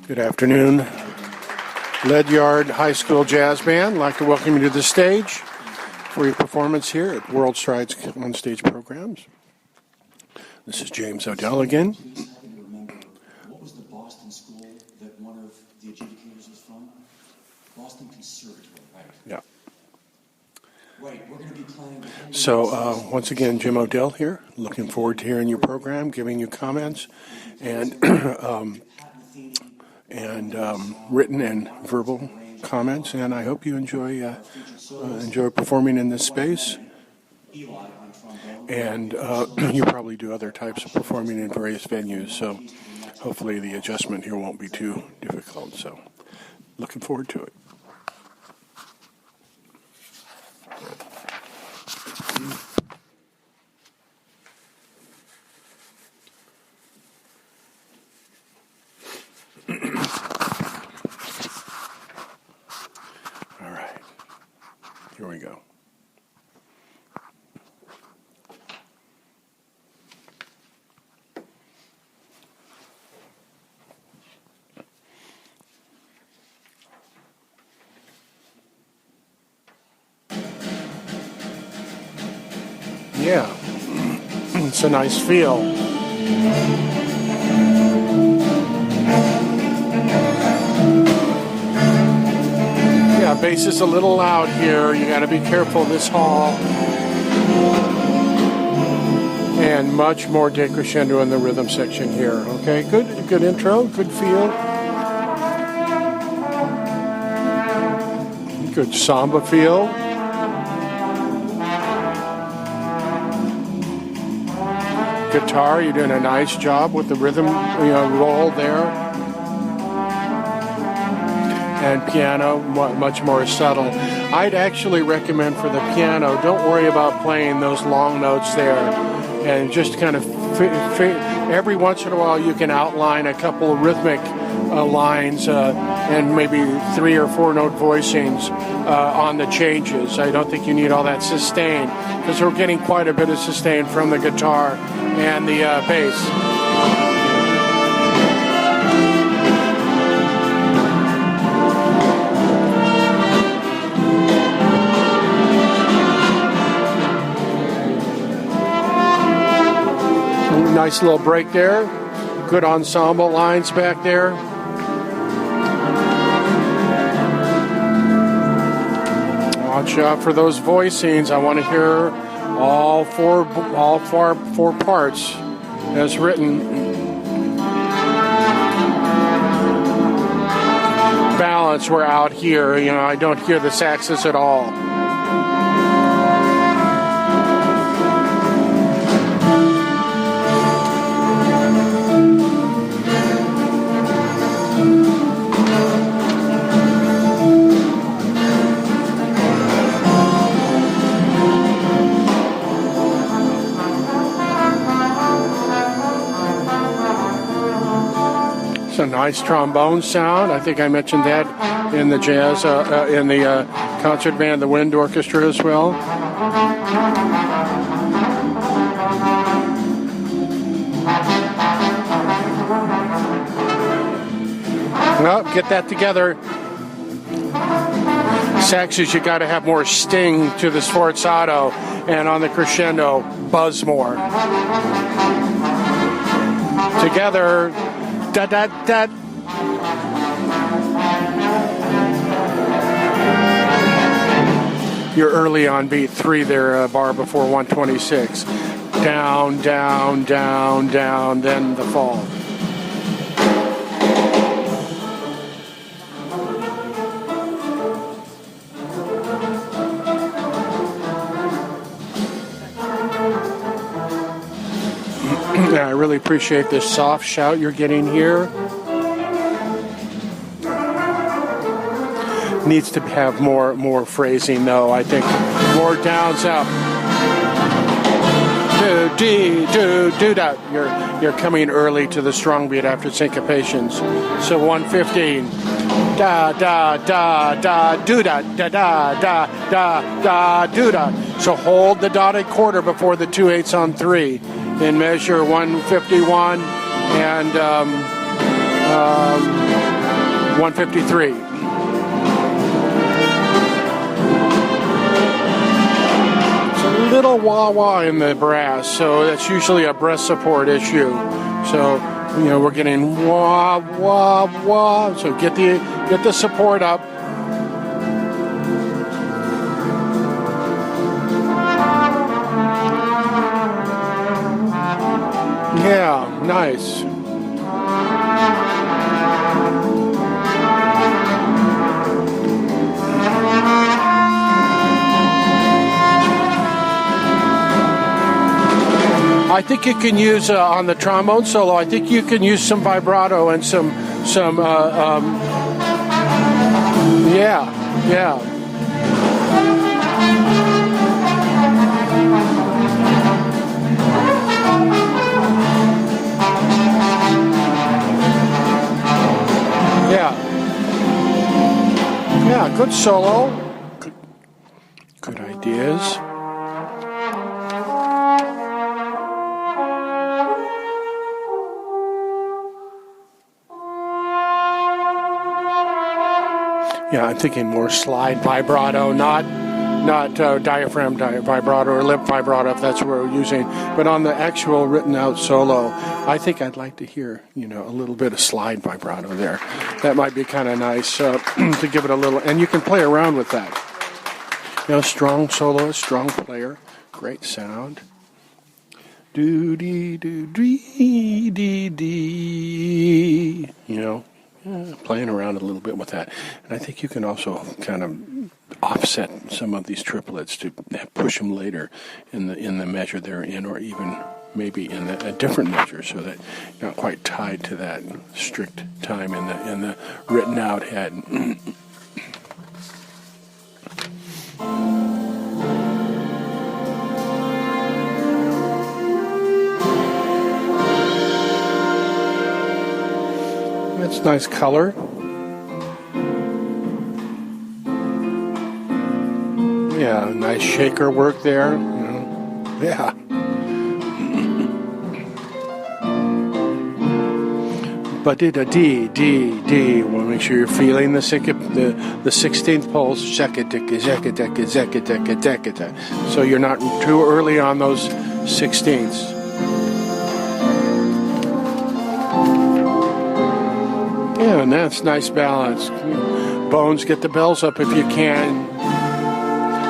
Good afternoon. Ledyard High School Jazz Band. I'd like to welcome you to the stage for your performance here at World Strides on Stage Programs. This is James Odell again. What was the Boston school that one of the adjudicators was from? Boston Conservatory, right? Yeah. Right, we're going to be playing... So, once again, Jim Odell here. Looking forward to hearing your program, giving you comments, and written and verbal comments. And I hope you enjoy performing in this space. And you probably do other types of performing in various venues, so hopefully the adjustment here won't be too difficult. So, looking forward to it. All right, here we go. Yeah, it's a nice feel. Yeah, bass is a little loud here. You got to be careful this hall. And much more decrescendo in the rhythm section here. Okay, good intro, good feel. Good samba feel. Guitar, you're doing a nice job with the rhythm roll there. And piano, much more subtle. I'd actually recommend for the piano, don't worry about playing those long notes there. And just kind of, every once in a while you can outline a couple of rhythmic lines and maybe 3 or 4 note voicings on the changes. I don't think you need all that sustain, because we're getting quite a bit of sustain from the guitar and the bass. Nice little break there. Good ensemble lines back there. Watch out for those voicings. I want to hear all four parts as written. Balance, we're out here. I don't hear the saxes at all. It's a nice trombone sound. I think I mentioned that in the jazz, in the concert band, the wind orchestra as well. Well, get that together. Saxes, you got to have more sting to the sforzato, and on the crescendo, buzz more. Together. Da da da. You're early on beat 3 there, bar before 126. Down, down, down, down, then the fall. I really appreciate this soft shout you're getting here. Needs to have more phrasing though. I think more downs up. Do that. You're coming early to the strong beat after syncopations. So 115. Da da da da do da da da da da da do da. So hold the dotted quarter before the 2/8 on 3. in measure 151 and 153. Little wah-wah in the brass, so that's usually a breast support issue. So, we're getting wah-wah-wah. So get the support up. Yeah, nice. I think you can use on the trombone solo. I think you can use some vibrato and some yeah. Yeah, good solo. Good ideas. Yeah, I'm thinking more slide vibrato, not diaphragm vibrato or lip vibrato, if that's what we're using. But on the actual written out solo, I think I'd like to hear, a little bit of slide vibrato there. That might be kind of nice to give it a little, and you can play around with that. Strong soloist, strong player, great sound. Do dee do dee dee dee. Playing around a little bit with that. And I think you can also kind of offset some of these triplets to push them later in the measure they're in, or even maybe in a different measure, so that you're not quite tied to that strict time in the written out head. That's nice color. Yeah, nice shaker work there. Yeah. But D. Well, make sure you're feeling the 16th pulse. So you're not too early on those 16ths. Yeah, and that's nice balance. Bones, get the bells up if you can.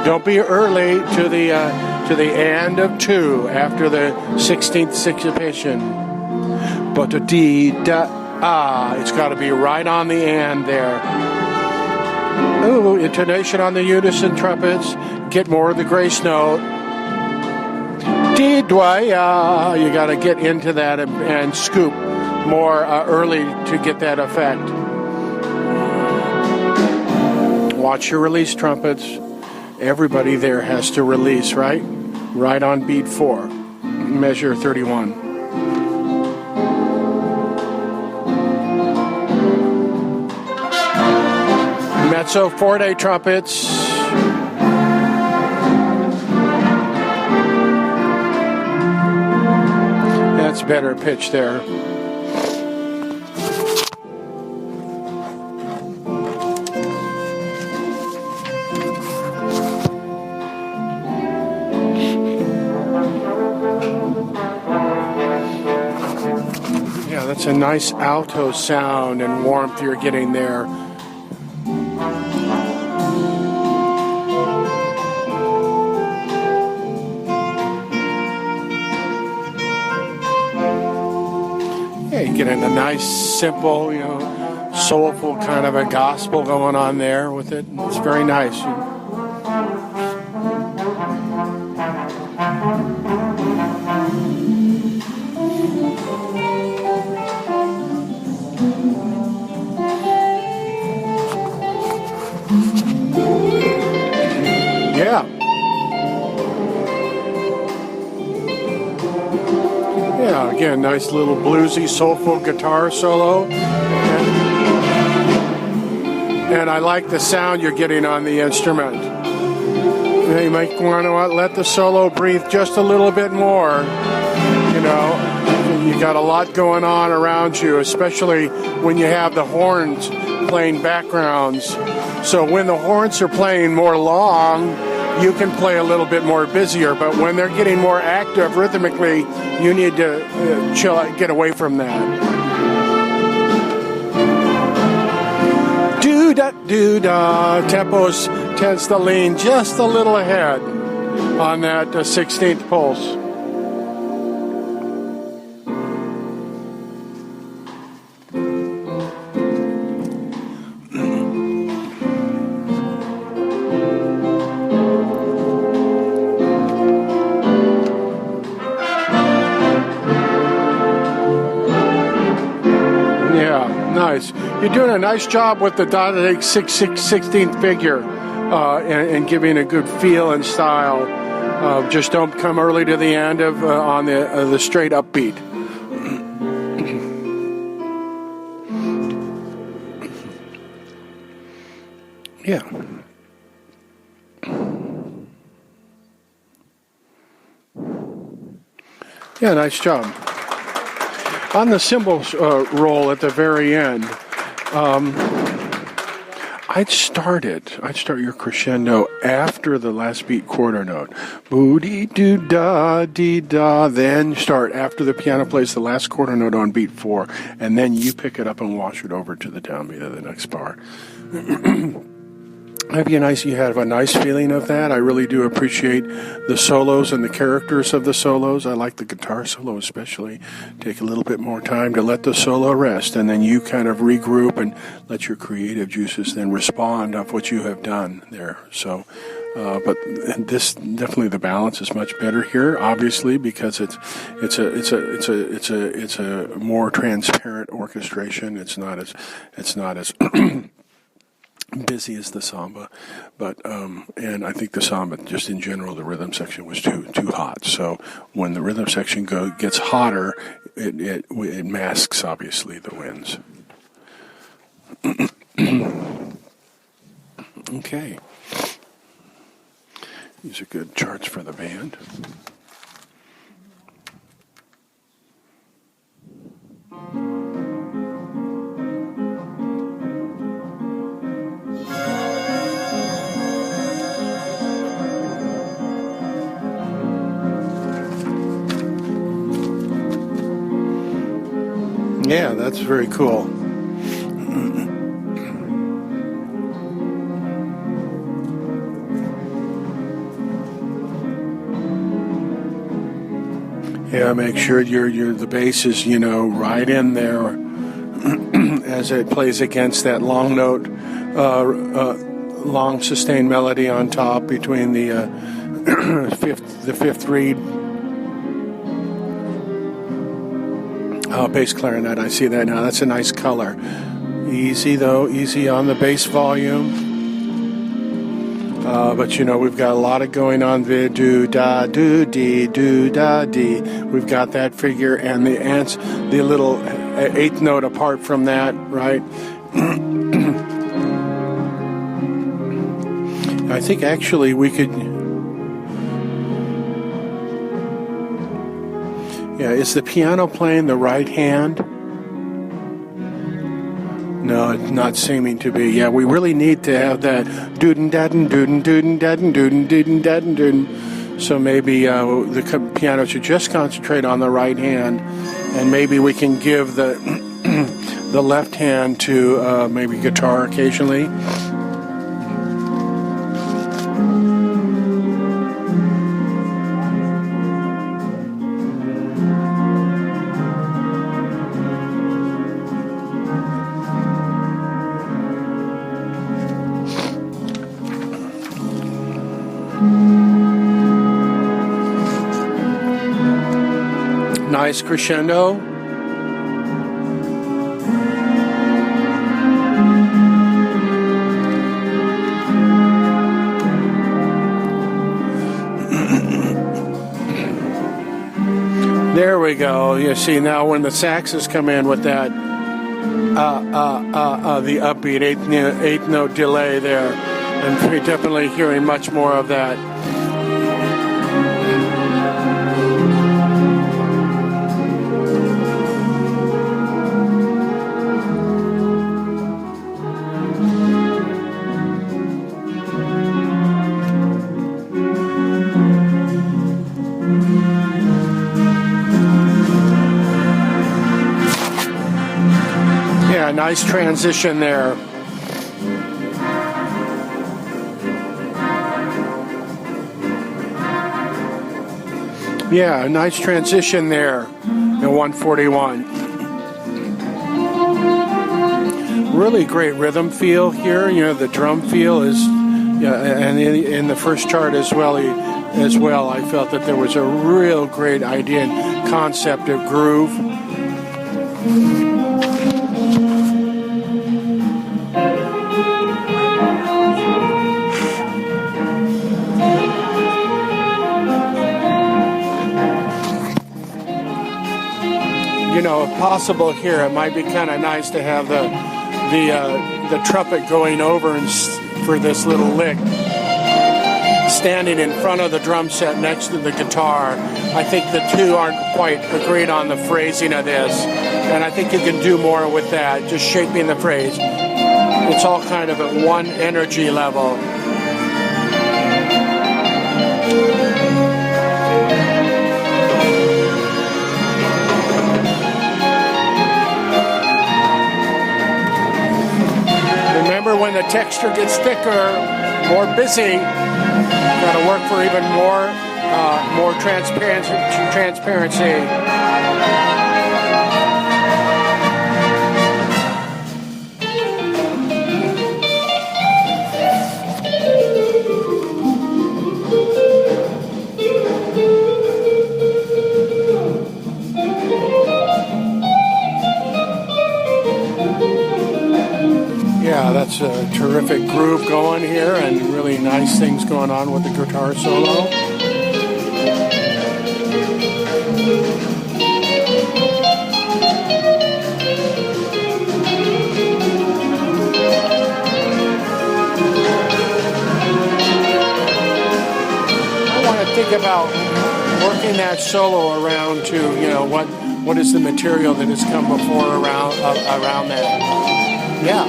Don't be early to the end of 2 after the 16th syncopation. But the D, da, ah, it's got to be right on the and there. Ooh, intonation on the unison trumpets. Get more of the grace note. D, dwa, you got to get into that and scoop more early to get that effect. Watch your release trumpets. Everybody there has to release, right? Right on beat 4, measure 31. Mezzo forte trumpets. That's better pitch there. That's a nice alto sound and warmth you're getting there. Yeah, you're getting a nice, simple, soulful kind of a gospel going on there with it. It's very nice. Yeah, again, nice little bluesy, soulful guitar solo. And I like the sound you're getting on the instrument. You might want to let the solo breathe just a little bit more. You know, you got a lot going on around you, especially when you have the horns playing backgrounds. So when the horns are playing more long, you can play a little bit more busier. But when they're getting more active rhythmically, you need to chill, get away from that. Do-da. Tempos tends to lean just a little ahead on that 16th pulse. Nice. You're doing a nice job with the dotted 16th figure and giving a good feel and style. Just don't come early to the end of on the straight upbeat. Yeah. Yeah, nice job. On the cymbals roll at the very end, I'd start your crescendo after the last beat quarter note. Boo-dee-doo-da-dee-da. Then start after the piano plays the last quarter note on beat 4, and then you pick it up and wash it over to the downbeat of the next bar. You have a nice feeling of that. I really do appreciate the solos and the characters of the solos. I like the guitar solo especially. Take a little bit more time to let the solo rest, and then you kind of regroup and let your creative juices then respond of what you have done there. So, but this definitely the balance is much better here, obviously, because it's a more transparent orchestration. It's not as busy as the samba, but and I think the samba, just in general, the rhythm section was too hot. So when the rhythm section gets hotter, it masks obviously the winds. Okay, these are good charts for the band. Yeah, that's very cool. Yeah, make sure the bass is, right in there as it plays against that long note, long sustained melody on top between the fifth reed. Bass clarinet, I see that now. That's a nice color. Easy on the bass volume. But we've got a lot of going on. Do da do dee do da dee. We've got that figure and the little eighth note apart from that, right? I think actually we could. Yeah, is the piano playing the right hand? No, it's not seeming to be. Yeah, we really need to have that doodin dadin doodin doodin dadin doodin doodin dadin doodin. So maybe the piano should just concentrate on the right hand, and maybe we can give the the left hand to maybe guitar occasionally. Nice crescendo. There we go. You see now when the saxes come in with that the upbeat eighth note delay there, and we're definitely hearing much more of that. Yeah, nice transition there. Yeah, nice transition there in 141. Really great rhythm feel here. You know, the drum feel is, yeah, and in the first chart as well, I felt that there was a real great idea and concept of groove. You know, if possible here, it might be kind of nice to have the trumpet going over and for this little lick, standing in front of the drum set next to the guitar. I think the two aren't quite agreed on the phrasing of this, and I think you can do more with that, just shaping the phrase. It's all kind of at one energy level. Remember, when the texture gets thicker, more busy, got to work for even more transparency. Yeah, that's a terrific groove going here, and really nice things going on with the guitar solo. I want to think about working that solo around to, you know, what is the material that has come before around that. Yeah.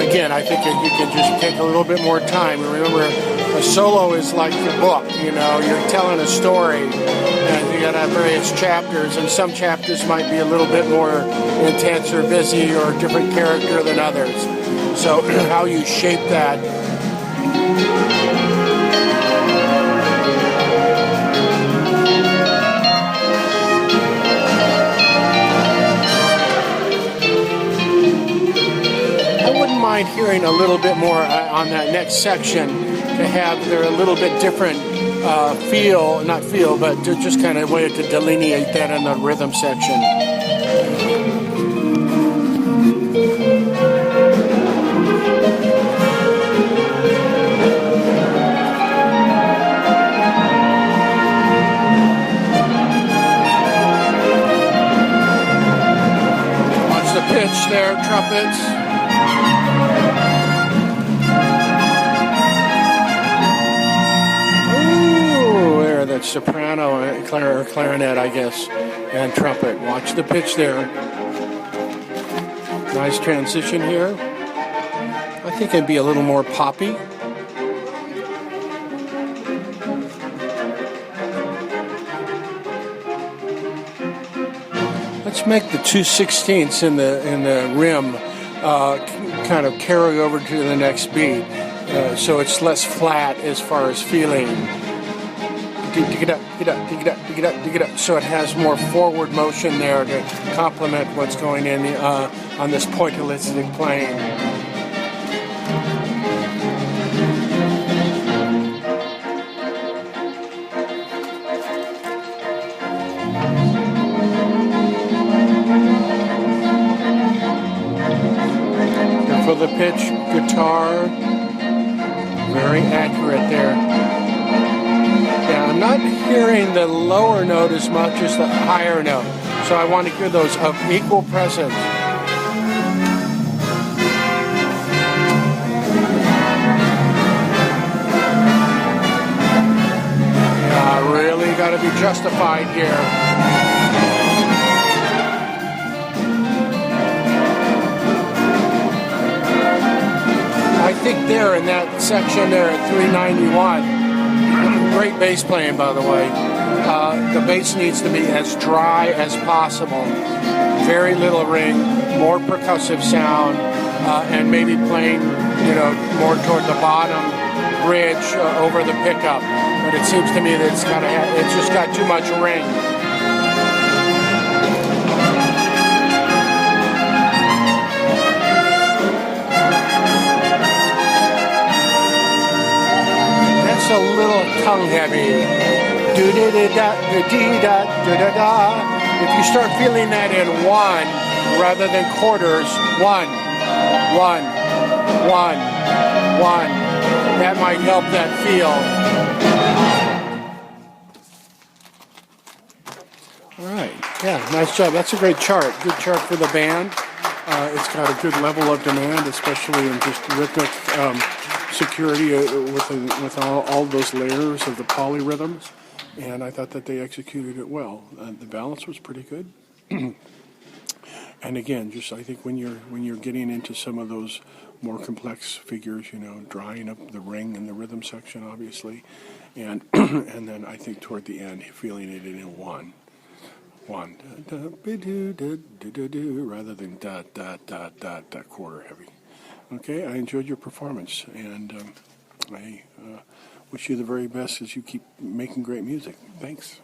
Again, I think you can just take a little bit more time. Remember, a solo is like the book, you know, you're telling a story, and you gotta have various chapters, and some chapters might be a little bit more intense or busy or a different character than others. So how you shape that. Mind hearing a little bit more on that next section to have there a little bit different not feel, but just kind of way to delineate that in the rhythm section. Watch the pitch there, trumpets. Soprano or clarinet, I guess, and trumpet. Watch the pitch there. Nice transition here. I think it'd be a little more poppy. Let's make the 2/16ths in the rim kind of carry over to the next beat, so it's less flat as far as feeling. Dig it up, so it has more forward motion there to complement what's going in on this pointillistic plane. For the pitch, guitar, very accurate there. Yeah, I'm not hearing the lower note as much as the higher note, so I want to hear those of equal presence. Yeah, really got to be justified here. I think there in that section there at 391. Great bass playing, by the way. The bass needs to be as dry as possible. Very little ring, more percussive sound, and maybe playing, more toward the bottom bridge over the pickup. But it seems to me that it's just got too much ring. That's a little tongue heavy. Do-da-da-da-da-da-da-da-da. If you start feeling that in one rather than quarters, one, that might help that feel. All right, yeah, nice job. That's a great chart. Good chart for the band. It's got a good level of demand, especially in just rhythmic security with all those layers of the polyrhythms. And I thought that they executed it well. The balance was pretty good. And again, just I think when you're getting into some of those more complex figures, drying up the ring and the rhythm section, obviously, and and then I think toward the end, feeling it in one, rather than quarter heavy. Okay, I enjoyed your performance, and I wish you the very best as you keep making great music. Thanks.